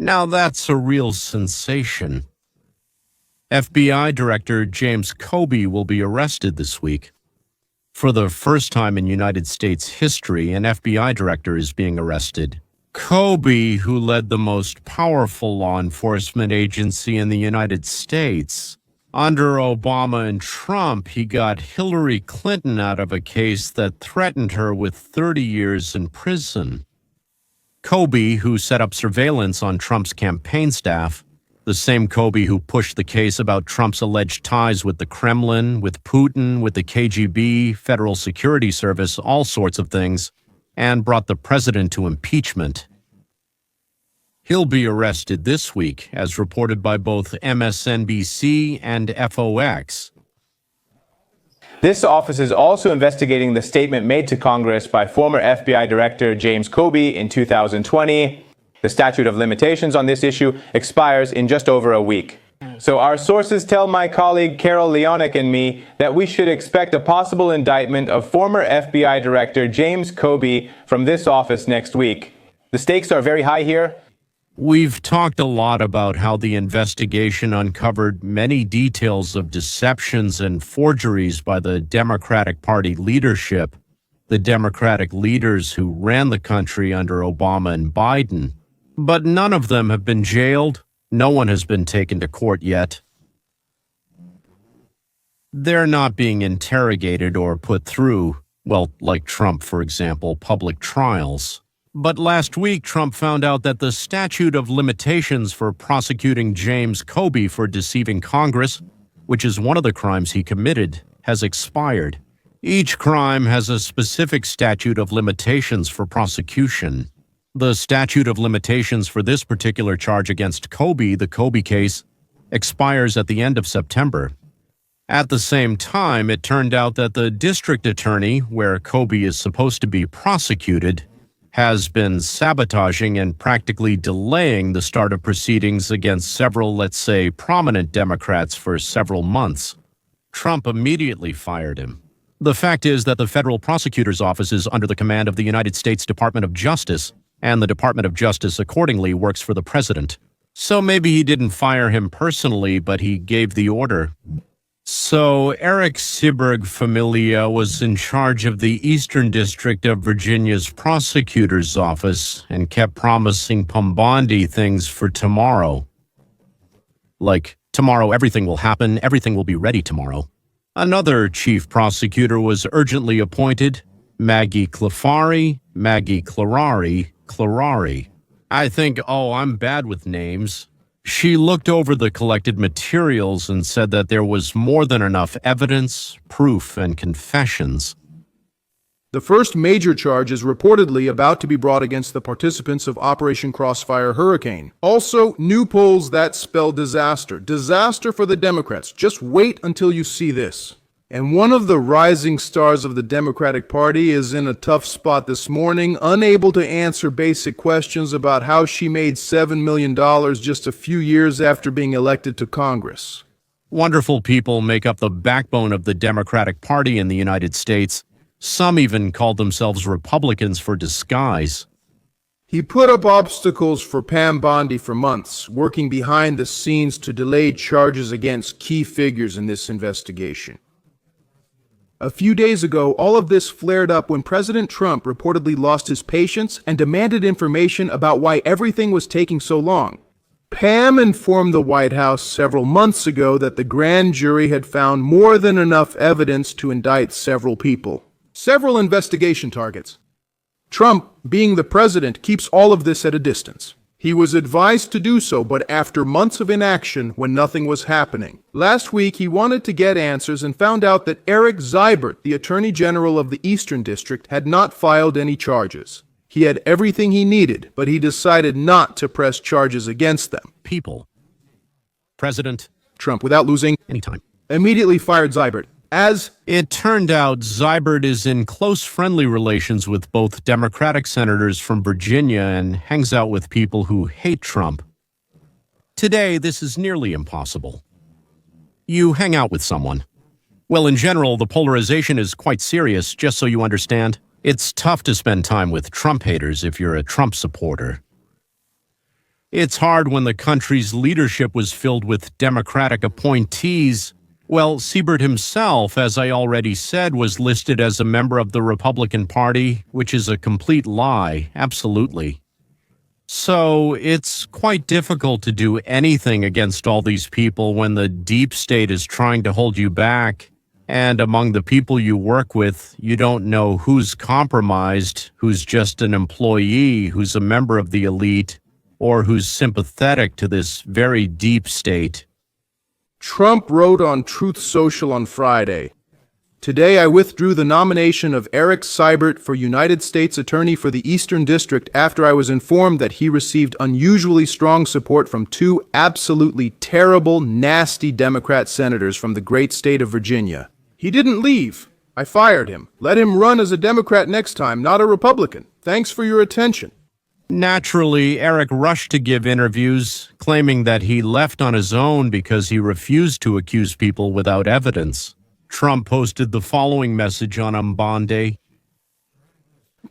Now that's a real sensation. FBI Director James Kobi will be arrested this week. For the first time in United States history, an FBI director is being arrested. Kobi, who led the most powerful law enforcement agency in the United States. Under Obama and Trump, he got Hillary Clinton out of a case that threatened her with 30 years in prison. Kobi, who set up surveillance on Trump's campaign staff, the same Kobi who pushed the case about Trump's alleged ties with the Kremlin, with Putin, with the KGB, Federal Security Service, all sorts of things, and brought the president to impeachment. He'll be arrested this week, as reported by both MSNBC and FOX. This office is also investigating the statement made to Congress by former FBI Director James Kobi in 2020. The statute of limitations on this issue expires in just over a week. So our sources tell my colleague Carol Leonic and me that we should expect a possible indictment of former FBI Director James Kobi from this office next week. The stakes are very high here. We've talked a lot about how the investigation uncovered many details of deceptions and forgeries by the Democratic Party leadership, the Democratic leaders who ran the country under Obama and Biden. But none of them have been jailed. No one has been taken to court yet. They're not being interrogated or put through, well, like Trump, for example, public trials. But last week, Trump found out that the statute of limitations for prosecuting James Kobi for deceiving Congress, which is one of the crimes he committed, has expired. Each crime has a specific statute of limitations for prosecution. The statute of limitations for this particular charge against Kobi, the Kobi case, expires at the end of September. At the same time, it turned out that the district attorney, where Kobi is supposed to be prosecuted, has been sabotaging and practically delaying the start of proceedings against several, let's say, prominent Democrats for several months. Trump immediately fired him. The fact is that the federal prosecutor's office is under the command of the United States Department of Justice, and the Department of Justice accordingly works for the president. So maybe he didn't fire him personally, but he gave the order. So Eric Seberg Familia was in charge of the Eastern District of Virginia's prosecutor's office and kept promising Pambandi things for tomorrow. Like, tomorrow everything will happen, everything will be ready tomorrow. Another chief prosecutor was urgently appointed, Maggie Clarari. I think, I'm bad with names. She looked over the collected materials and said that there was more than enough evidence, proof, and confessions. The first major charge is reportedly about to be brought against the participants of Operation Crossfire Hurricane. Also, new polls that spell disaster. Disaster for the Democrats. Just wait until you see this. And one of the rising stars of the Democratic Party is in a tough spot this morning, unable to answer basic questions about how she made $7 million just a few years after being elected to Congress. Wonderful people make up the backbone of the Democratic Party in the United States. Some even called themselves Republicans for disguise. He put up obstacles for Pam Bondi for months, working behind the scenes to delay charges against key figures in this investigation. A few days ago, all of this flared up when President Trump reportedly lost his patience and demanded information about why everything was taking so long. Pam informed the White House several months ago that the grand jury had found more than enough evidence to indict several people. Several investigation targets. Trump, being the president, keeps all of this at a distance. He was advised to do so, but after months of inaction when nothing was happening. Last week, he wanted to get answers and found out that Eric Seibert, the Attorney General of the Eastern District, had not filed any charges. He had everything he needed, but he decided not to press charges against them. People. President Trump, without losing any time, immediately fired Seibert. As it turned out, Seibert is in close friendly relations with both Democratic senators from Virginia and hangs out with people who hate Trump. Today, this is nearly impossible. You hang out with someone. Well, in general, the polarization is quite serious, just so you understand. It's tough to spend time with Trump haters if you're a Trump supporter. It's hard when the country's leadership was filled with Democratic appointees. Well, Siebert himself, as I already said, was listed as a member of the Republican Party, which is a complete lie, absolutely. So it's quite difficult to do anything against all these people when the deep state is trying to hold you back. And among the people you work with, you don't know who's compromised, who's just an employee, who's a member of the elite, or who's sympathetic to this very deep state. Trump wrote on Truth Social on Friday, "Today I withdrew the nomination of Eric Seibert for United States Attorney for the Eastern District after I was informed that he received unusually strong support from two absolutely terrible, nasty Democrat senators from the great state of Virginia. He didn't leave. I fired him. Let him run as a Democrat next time, not a Republican. Thanks for your attention." Naturally, Eric rushed to give interviews, claiming that he left on his own because he refused to accuse people without evidence. Trump posted the following message on Mbonde.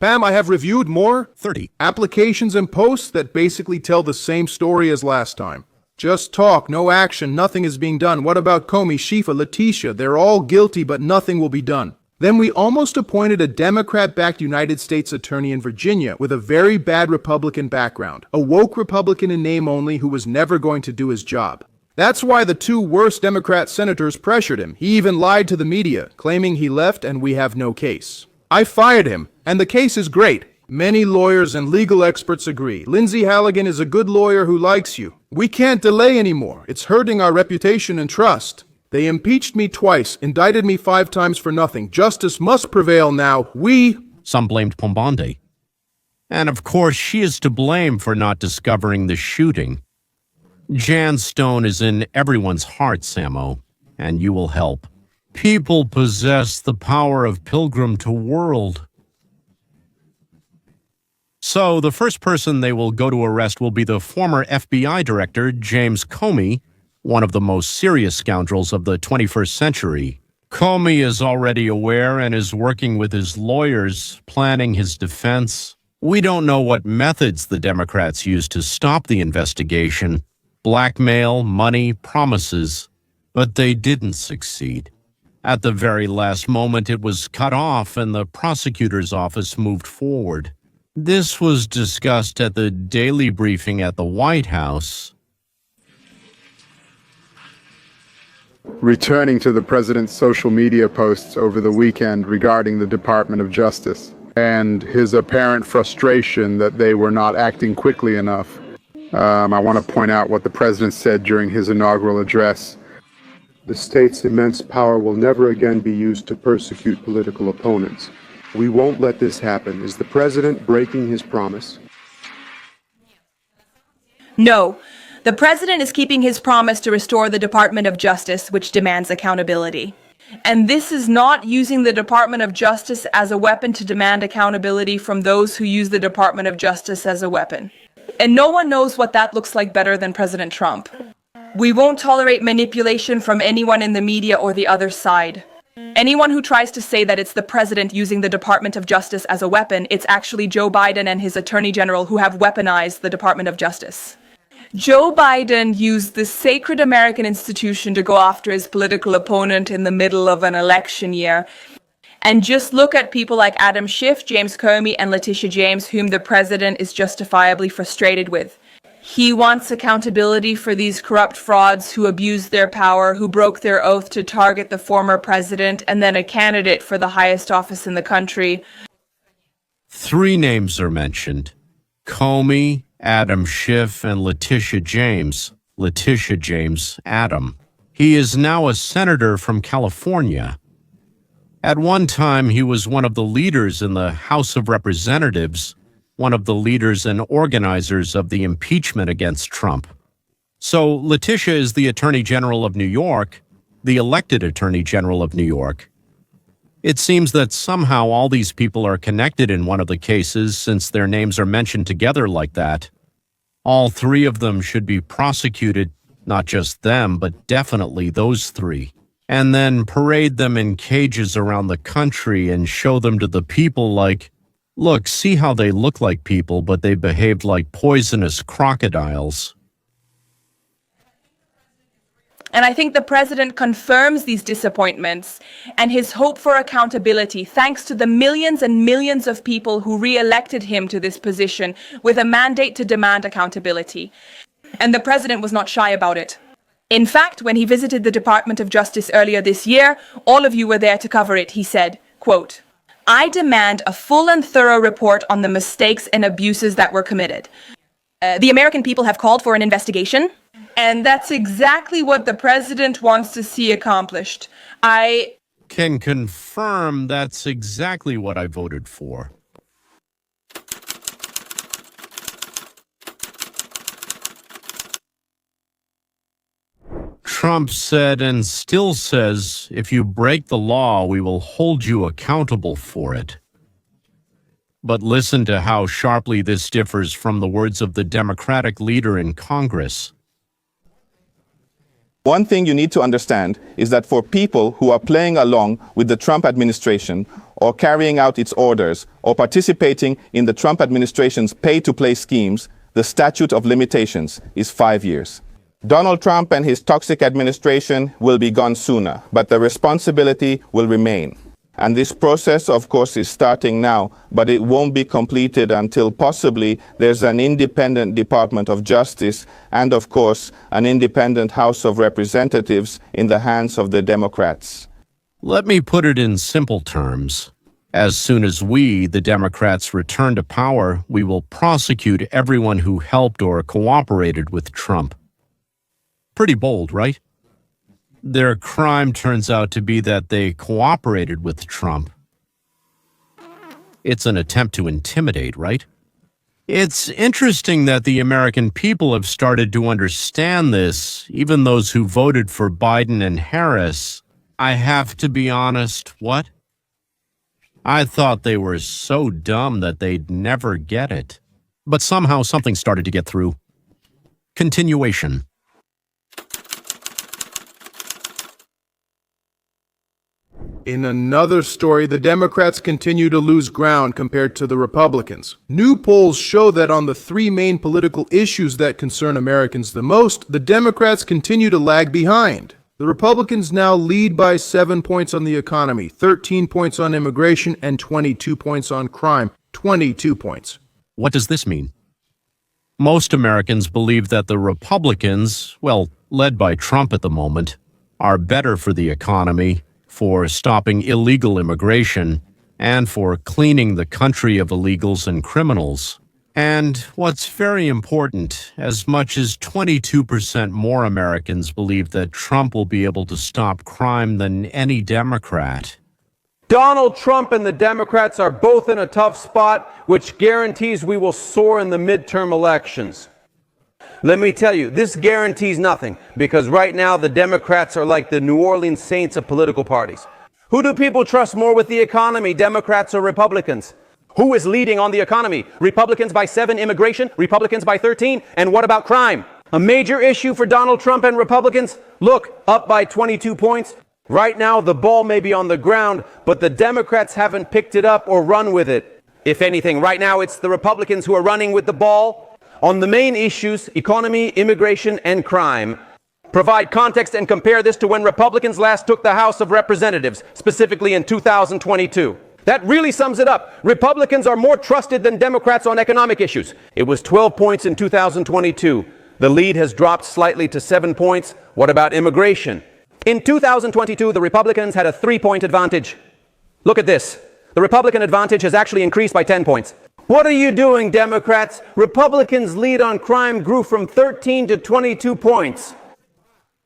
Pam, I have reviewed more 30 applications and posts that basically tell the same story as last time. Just talk, no action, nothing is being done. What about Comey, Shifa, Letitia? They're all guilty, but nothing will be done. Then we almost appointed a Democrat-backed United States attorney in Virginia with a very bad Republican background, a woke Republican in name only who was never going to do his job. That's why the two worst Democrat senators pressured him. He even lied to the media, claiming he left and we have no case. I fired him, and the case is great. Many lawyers and legal experts agree. Lindsey Halligan is a good lawyer who likes you. We can't delay anymore. It's hurting our reputation and trust. They impeached me twice, indicted me 5 times for nothing. Justice must prevail now. Some blamed Pombonde. And of course, she is to blame for not discovering the shooting. Jan Stone is in everyone's heart, Samo, and you will help. People possess the power of pilgrim to world. So the first person they will go to arrest will be the former FBI director, James Comey, one of the most serious scoundrels of the 21st century. Comey is already aware and is working with his lawyers, planning his defense. We don't know what methods the Democrats used to stop the investigation. Blackmail, money, promises. But they didn't succeed. At the very last moment, it was cut off and the prosecutor's office moved forward. This was discussed at the daily briefing at the White House. Returning to the president's social media posts over the weekend regarding the Department of Justice and his apparent frustration that they were not acting quickly enough, I want to point out what the president said during his inaugural address. The state's immense power will never again be used to persecute political opponents. We won't let this happen. Is the president breaking his promise? No. The president is keeping his promise to restore the Department of Justice, which demands accountability. And this is not using the Department of Justice as a weapon to demand accountability from those who use the Department of Justice as a weapon. And no one knows what that looks like better than President Trump. We won't tolerate manipulation from anyone in the media or the other side. Anyone who tries to say that it's the president using the Department of Justice as a weapon, it's actually Joe Biden and his attorney general who have weaponized the Department of Justice. Joe Biden used this sacred American institution to go after his political opponent in the middle of an election year. And just look at people like Adam Schiff, James Comey, and Letitia James, whom the president is justifiably frustrated with. He wants accountability for these corrupt frauds who abused their power, who broke their oath to target the former president and then a candidate for the highest office in the country. 3 names are mentioned: Comey, Adam Schiff, and Letitia James. Letitia James, Adam. He is now a senator from California. At one time, he was one of the leaders in the House of Representatives, one of the leaders and organizers of the impeachment against Trump. So Letitia is the Attorney General of New York, the elected Attorney General of New York. It seems that somehow all these people are connected in one of the cases since their names are mentioned together like that. All 3 of them should be prosecuted, not just them, but definitely those 3. And then parade them in cages around the country and show them to the people like, Look, see how they look like people, but they behaved like poisonous crocodiles. And I think the president confirms these disappointments and his hope for accountability thanks to the millions and millions of people who re-elected him to this position with a mandate to demand accountability. And the president was not shy about it. In fact, when he visited the Department of Justice earlier this year, all of you were there to cover it, he said, quote, "I demand a full and thorough report on the mistakes and abuses that were committed. The American people have called for an investigation." And that's exactly what the president wants to see accomplished. I can confirm that's exactly what I voted for. Trump said and still says, if you break the law, we will hold you accountable for it. But listen to how sharply this differs from the words of the Democratic leader in Congress. One thing you need to understand is that for people who are playing along with the Trump administration or carrying out its orders or participating in the Trump administration's pay-to-play schemes, the statute of limitations is 5 years. Donald Trump and his toxic administration will be gone sooner, but the responsibility will remain. And this process, of course, is starting now, but it won't be completed until possibly there's an independent Department of Justice and, of course, an independent House of Representatives in the hands of the Democrats. Let me put it in simple terms. As soon as we, the Democrats, return to power, we will prosecute everyone who helped or cooperated with Trump. Pretty bold, right? Their crime turns out to be that they cooperated with Trump. It's an attempt to intimidate, right? It's interesting that the American people have started to understand this, even those who voted for Biden and Harris. I have to be honest, what? I thought they were so dumb that they'd never get it. But somehow something started to get through. Continuation. In another story, the Democrats continue to lose ground compared to the Republicans. New polls show that on the three main political issues that concern Americans the most, the Democrats continue to lag behind. The Republicans now lead by 7 points on the economy, 13 points on immigration, and 22 points on crime. 22 points. What does this mean? Most Americans believe that the Republicans, well, led by Trump at the moment, are better for the economy, for stopping illegal immigration, and for cleaning the country of illegals and criminals. And what's very important, as much as 22% more Americans believe that Trump will be able to stop crime than any Democrat. Donald Trump and the Democrats are both in a tough spot, which guarantees we will soar in the midterm elections. Let me tell you, this guarantees nothing, because right now the Democrats are like the New Orleans Saints of political parties. Who do people trust more with the economy, Democrats or Republicans? Who is leading on the economy? Republicans by 7, immigration, Republicans by 13, and what about crime? A major issue for Donald Trump and Republicans? Look, up by 22 points. Right now the ball may be on the ground, but the Democrats haven't picked it up or run with it. If anything, right now it's the Republicans who are running with the ball. On the main issues, economy, immigration, and crime. Provide context and compare this to when Republicans last took the House of Representatives, specifically in 2022. That really sums it up. Republicans are more trusted than Democrats on economic issues. It was 12 points in 2022. The lead has dropped slightly to 7 points. What about immigration? In 2022, the Republicans had a 3-point advantage. Look at this. The Republican advantage has actually increased by 10 points. What are you doing, Democrats? Republicans' lead on crime grew from 13 to 22 points.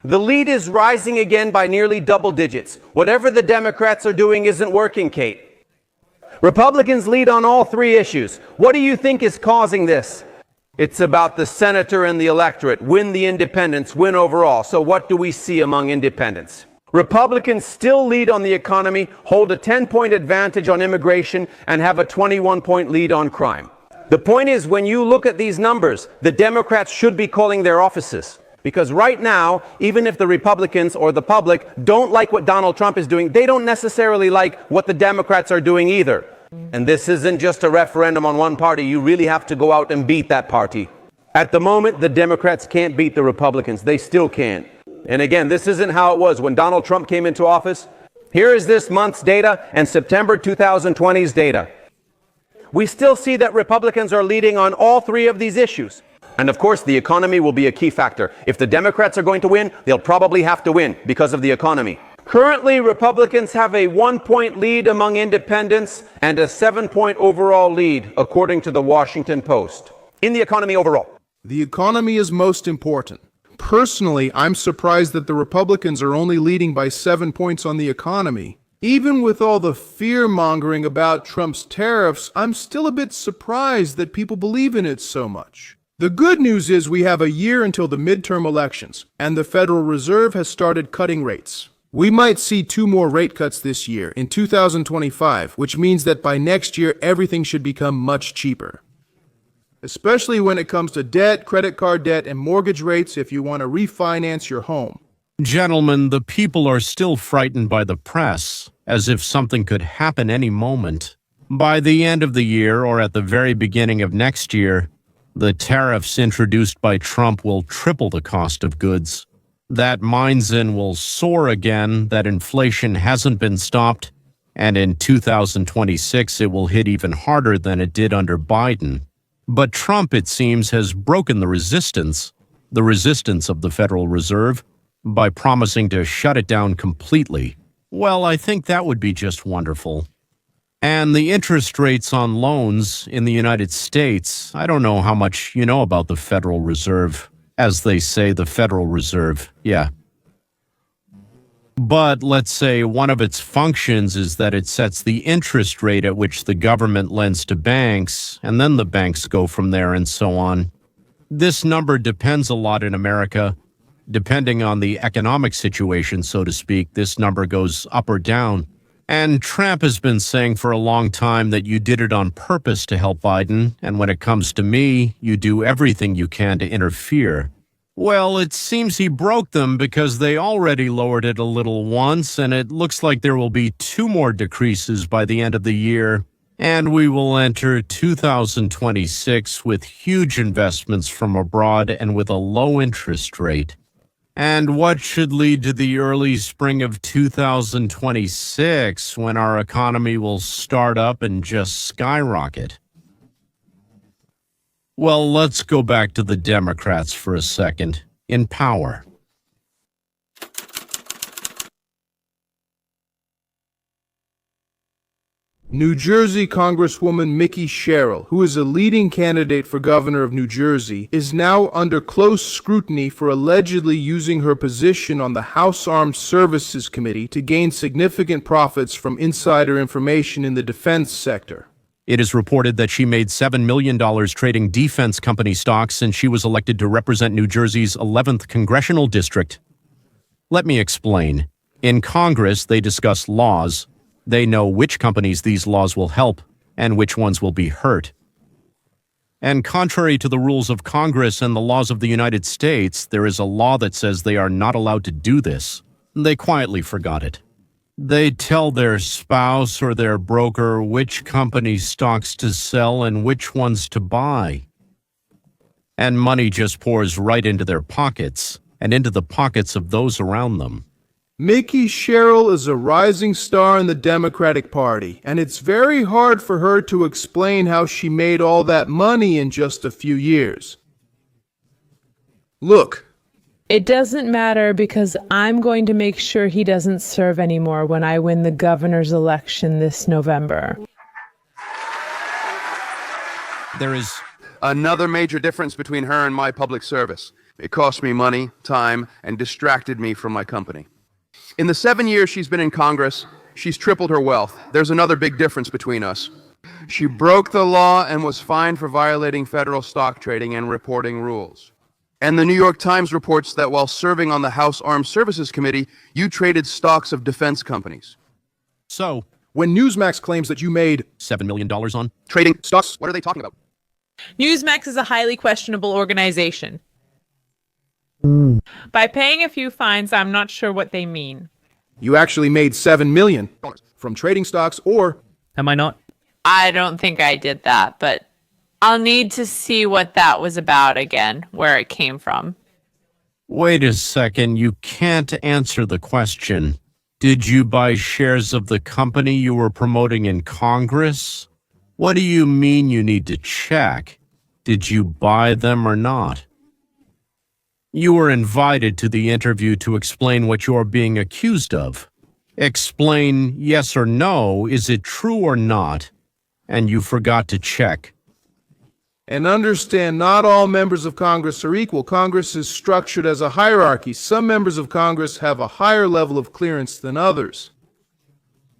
The lead is rising again by nearly double digits. Whatever the Democrats are doing isn't working, Kate. Republicans lead on all three issues. What do you think is causing this? It's about the senator and the electorate. Win the independents, win overall. So what do we see among independents? Republicans still lead on the economy, hold a 10-point advantage on immigration, and have a 21-point lead on crime. The point is, when you look at these numbers, the Democrats should be calling their offices. Because right now, even if the Republicans or the public don't like what Donald Trump is doing, they don't necessarily like what the Democrats are doing either. And this isn't just a referendum on one party. You really have to go out and beat that party. At the moment, the Democrats can't beat the Republicans. They still can't. And again, this isn't how it was when Donald Trump came into office. Here is this month's data and September 2020's data. We still see that Republicans are leading on all three of these issues. And of course, the economy will be a key factor. If the Democrats are going to win, they'll probably have to win because of the economy. Currently, Republicans have a 1-point lead among independents and a 7-point overall lead, according to the Washington Post. In the economy overall. The economy is most important. Personally, I'm surprised that the Republicans are only leading by 7 points on the economy. Even with all the fear-mongering about Trump's tariffs, I'm still a bit surprised that people believe in it so much. The good news is we have a year until the midterm elections, and the Federal Reserve has started cutting rates. We might see 2 more rate cuts this year, in 2025, which means that by next year everything should become much cheaper. Especially when it comes to debt, credit card debt, and mortgage rates if you want to refinance your home. Gentlemen, the people are still frightened by the press, as if something could happen any moment. By the end of the year, or at the very beginning of next year, the tariffs introduced by Trump will triple the cost of goods. That Meinzen will soar again, that inflation hasn't been stopped, and in 2026 it will hit even harder than it did under Biden. But Trump, it seems, has broken the resistance of the Federal Reserve, by promising to shut it down completely. Well, I think that would be just wonderful. And the interest rates on loans in the United States, I don't know how much you know about the Federal Reserve. As they say, the Federal Reserve, yeah. But let's say one of its functions is that it sets the interest rate at which the government lends to banks, and then the banks go from there and so on. This number depends a lot in America. Depending on the economic situation, so to speak, this number goes up or down. And Trump has been saying for a long time that you did it on purpose to help Biden, and when it comes to me, you do everything you can to interfere. Well, it seems he broke them because they already lowered it a little once, and it looks like there will be 2 more decreases by the end of the year, and we will enter 2026 with huge investments from abroad and with a low interest rate. And what should lead to the early spring of 2026 when our economy will start up and just skyrocket? Well, let's go back to the Democrats for a second. In power. New Jersey Congresswoman Mickey Sherrill, who is a leading candidate for governor of New Jersey, is now under close scrutiny for allegedly using her position on the House Armed Services Committee to gain significant profits from insider information in the defense sector. It is reported that she made $7 million trading defense company stocks since she was elected to represent New Jersey's 11th congressional district. Let me explain. In Congress, they discuss laws. They know which companies these laws will help and which ones will be hurt. And contrary to the rules of Congress and the laws of the United States, there is a law that says they are not allowed to do this. They quietly forgot it. They tell their spouse or their broker which company stocks to sell and which ones to buy. And money just pours right into their pockets and into the pockets of those around them. Mickey Sherrill is a rising star in the Democratic Party, and it's very hard for her to explain how she made all that money in just a few years. Look. It doesn't matter because I'm going to make sure he doesn't serve anymore when I win the governor's election this November. There is another major difference between her and my public service. It cost me money, time, and distracted me from my company. In the 7 years she's been in Congress, she's tripled her wealth. There's another big difference between us. She broke the law and was fined for violating federal stock trading and reporting rules. And the New York Times reports that while serving on the House Armed Services Committee, you traded stocks of defense companies. So, when Newsmax claims that you made $7 million on trading stocks, what are they talking about? Newsmax is a highly questionable organization. By paying a few fines, I'm not sure what they mean. You actually made $7 million from trading stocks, or... Am I not? I don't think I did that, but I'll need to see what that was about again, where it came from. Wait a second, you can't answer the question. Did you buy shares of the company you were promoting in Congress? What do you mean you need to check? Did you buy them or not? You were invited to the interview to explain what you're being accused of. Explain yes or no, is it true or not? And you forgot to check. And understand, not all members of Congress are equal. Congress is structured as a hierarchy. Some members of Congress have a higher level of clearance than others.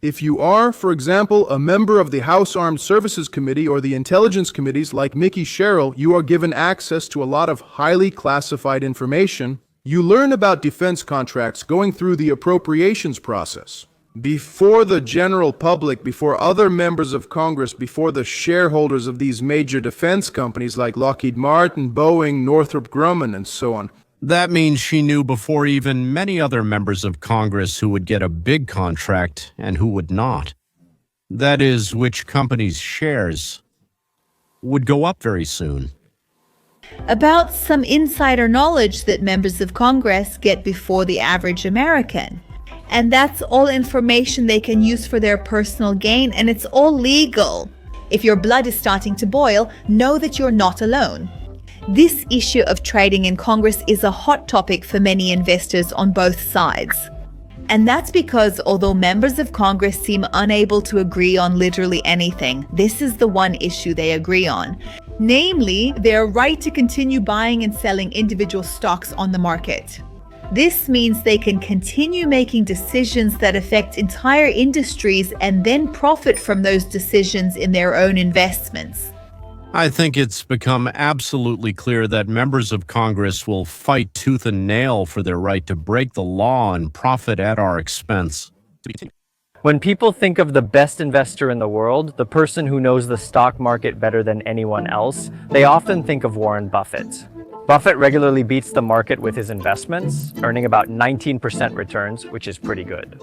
If you are, for example, a member of the House Armed Services Committee or the Intelligence Committees like Mickey Sherrill, you are given access to a lot of highly classified information. You learn about defense contracts going through the appropriations process. Before the general public, before other members of Congress, before the shareholders of these major defense companies like Lockheed Martin, Boeing, Northrop Grumman, and so on. That means she knew before even many other members of Congress who would get a big contract and who would not. That is, which companies' shares would go up very soon. About some insider knowledge that members of Congress get before the average American. And that's all information they can use for their personal gain, and it's all legal. If your blood is starting to boil, know that you're not alone. This issue of trading in Congress is a hot topic for many investors on both sides. And that's because although members of Congress seem unable to agree on literally anything, this is the one issue they agree on. Namely, their right to continue buying and selling individual stocks on the market. This means they can continue making decisions that affect entire industries and then profit from those decisions in their own investments. I think it's become absolutely clear that members of Congress will fight tooth and nail for their right to break the law and profit at our expense. When people think of the best investor in the world, the person who knows the stock market better than anyone else, they often think of Warren Buffett. Buffett regularly beats the market with his investments, earning about 19% returns, which is pretty good.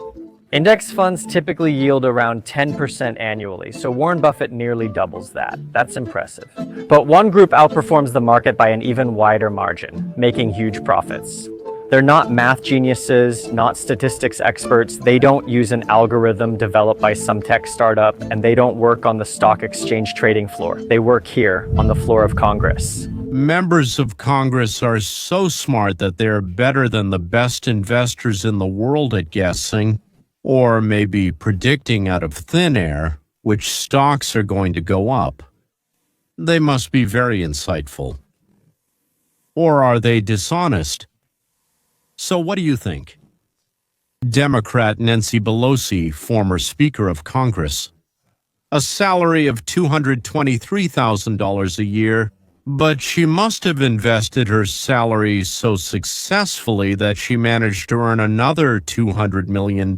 Index funds typically yield around 10% annually, so Warren Buffett nearly doubles that. That's impressive. But one group outperforms the market by an even wider margin, making huge profits. They're not math geniuses, not statistics experts. They don't use an algorithm developed by some tech startup, and they don't work on the stock exchange trading floor. They work here on the floor of Congress. Members of Congress are so smart that they're better than the best investors in the world at guessing, or maybe predicting out of thin air, which stocks are going to go up. They must be very insightful. Or are they dishonest? So what do you think? Democrat Nancy Pelosi, former Speaker of Congress. A salary of $223,000 a year, but she must have invested her salary so successfully that she managed to earn another $200 million.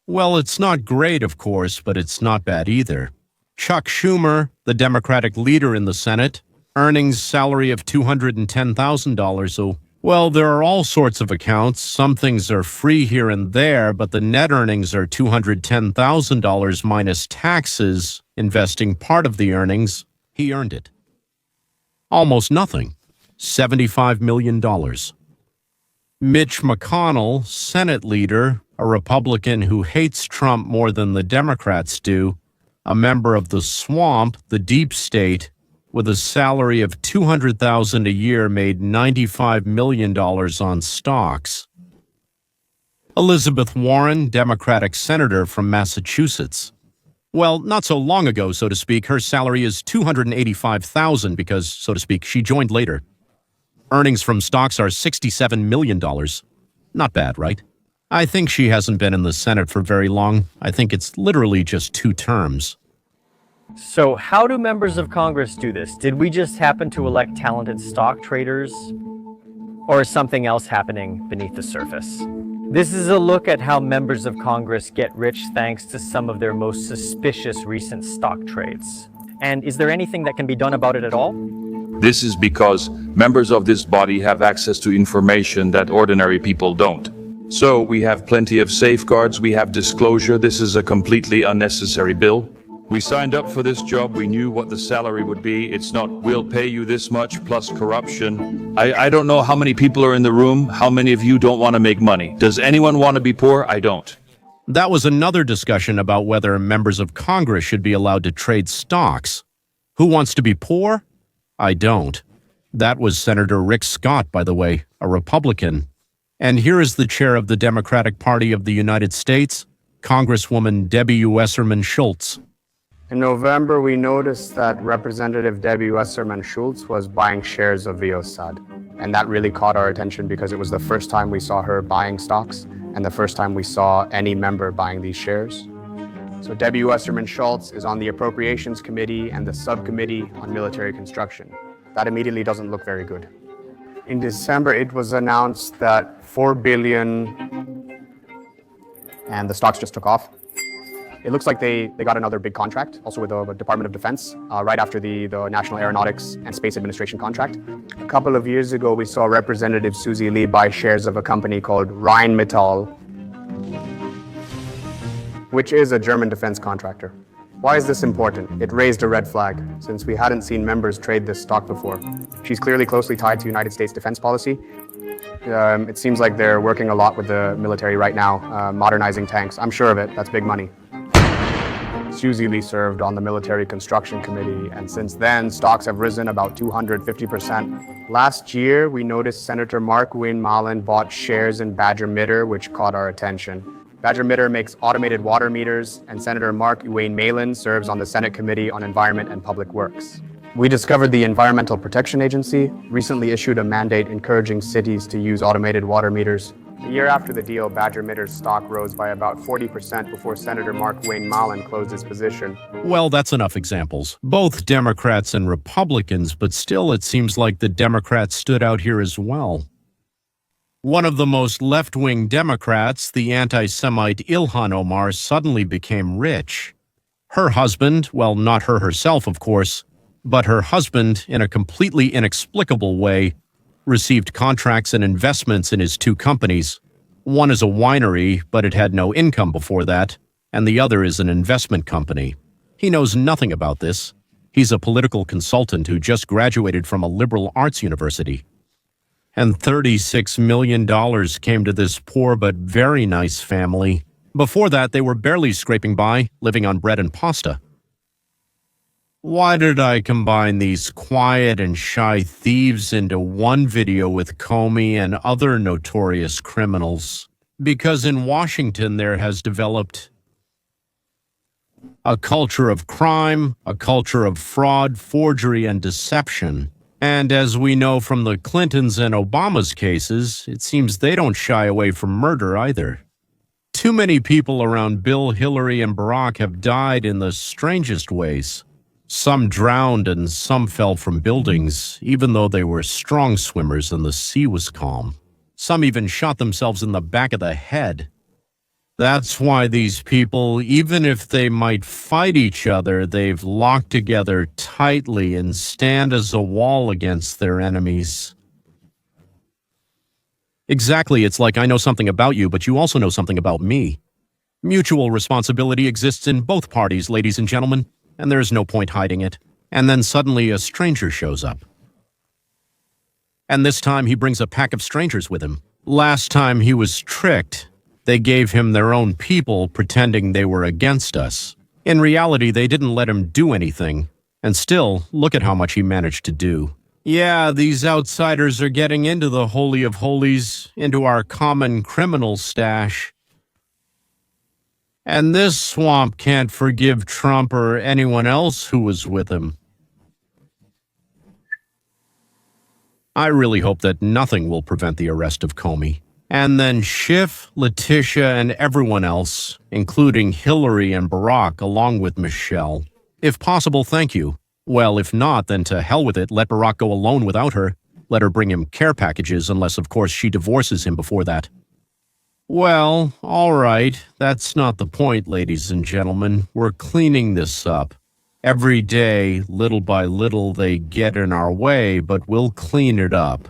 Well, it's not great, of course, but it's not bad either. Chuck Schumer, the Democratic leader in the Senate, earnings salary of $210,000. So, well, there are all sorts of accounts. Some things are free here and there, but the net earnings are $210,000 minus taxes, investing part of the earnings. He earned it. Almost nothing. $75 million. Mitch McConnell, Senate leader, a Republican who hates Trump more than the Democrats do, a member of the swamp, the deep state, with a salary of $200,000 a year, made $95 million on stocks. Elizabeth Warren, Democratic senator from Massachusetts. Well, not so long ago, so to speak, her salary is $285,000 because, so to speak, she joined later. Earnings from stocks are $67 million. Not bad, right? I think she hasn't been in the Senate for very long. I think it's literally just 2 terms. So how do members of Congress do this? Did we just happen to elect talented stock traders? Or is something else happening beneath the surface? This is a look at how members of Congress get rich thanks to some of their most suspicious recent stock trades. And is there anything that can be done about it at all? This is because members of this body have access to information that ordinary people don't. So we have plenty of safeguards, we have disclosure. This is a completely unnecessary bill. We signed up for this job, we knew what the salary would be. It's not, we'll pay you this much plus corruption. I don't know how many people are in the room, how many of you don't want to make money. Does anyone want to be poor? I don't. That was another discussion about whether members of Congress should be allowed to trade stocks. Who wants to be poor? I don't. That was Senator Rick Scott, by the way, a Republican. And here is the chair of the Democratic Party of the United States, Congresswoman Debbie Wasserman Schultz. In November, we noticed that Representative Debbie Wasserman Schultz was buying shares of Viasat. And that really caught our attention because it was the first time we saw her buying stocks and the first time we saw any member buying these shares. So Debbie Wasserman Schultz is on the Appropriations Committee and the Subcommittee on Military Construction. That immediately doesn't look very good. In December, it was announced that $4 billion, and the stocks just took off. It looks like they got another big contract, also with the Department of Defense, right after the National Aeronautics and Space Administration contract. A couple of years ago, we saw Representative Susie Lee buy shares of a company called Rheinmetall, which is a German defense contractor. Why is this important? It raised a red flag, since we hadn't seen members trade this stock before. She's clearly closely tied to United States defense policy. It seems like they're working a lot with the military right now, modernizing tanks. I'm sure of it, that's big money. Susie Lee served on the Military Construction Committee, and since then, stocks have risen about 250%. Last year, we noticed Senator Mark Wayne Mallon bought shares in Badger Mitter, which caught our attention. Badger Mitter makes automated water meters, and Senator Mark Wayne Mallon serves on the Senate Committee on Environment and Public Works. We discovered the Environmental Protection Agency recently issued a mandate encouraging cities to use automated water meters. A year after the deal, Badger Mitter's stock rose by about 40% before Senator Mark Wayne Mallon closed his position. Well, that's enough examples. Both Democrats and Republicans, but still it seems like the Democrats stood out here as well. One of the most left-wing Democrats, the anti-Semite Ilhan Omar, suddenly became rich. Her husband, well, not her herself, of course, but her husband, in a completely inexplicable way, received contracts and investments in his two companies. One is a winery, but it had no income before that, and the other is an investment company. He knows nothing about this. He's a political consultant who just graduated from a liberal arts university. And $36 million came to this poor but very nice family. Before that, they were barely scraping by, living on bread and pasta. Why did I combine these quiet and shy thieves into one video with Comey and other notorious criminals? Because in Washington there has developed a culture of crime, a culture of fraud, forgery, and deception. And as we know from the Clintons and Obama's cases, it seems they don't shy away from murder either. Too many people around Bill, Hillary, and Barack have died in the strangest ways. Some drowned and some fell from buildings, even though they were strong swimmers and the sea was calm. Some even shot themselves in the back of the head. That's why these people, even if they might fight each other, they've locked together tightly and stand as a wall against their enemies. Exactly, it's like I know something about you, but you also know something about me. Mutual responsibility exists in both parties, ladies and gentlemen. And there's no point hiding it. And then suddenly a stranger shows up. And this time he brings a pack of strangers with him. Last time he was tricked. They gave him their own people, pretending they were against us. In reality, they didn't let him do anything. And still, look at how much he managed to do. Yeah, these outsiders are getting into the Holy of Holies, into our common criminal stash. And this swamp can't forgive Trump or anyone else who was with him. I really hope that nothing will prevent the arrest of Comey. And then Schiff, Letitia, and everyone else, including Hillary and Barack, along with Michelle. If possible, thank you. Well, if not, then to hell with it, let Barack go alone without her. Let her bring him care packages, unless, of course, she divorces him before that. Well, all right, that's not the point, ladies and gentlemen. We're cleaning this up. Every day, little by little, they get in our way, but we'll clean it up.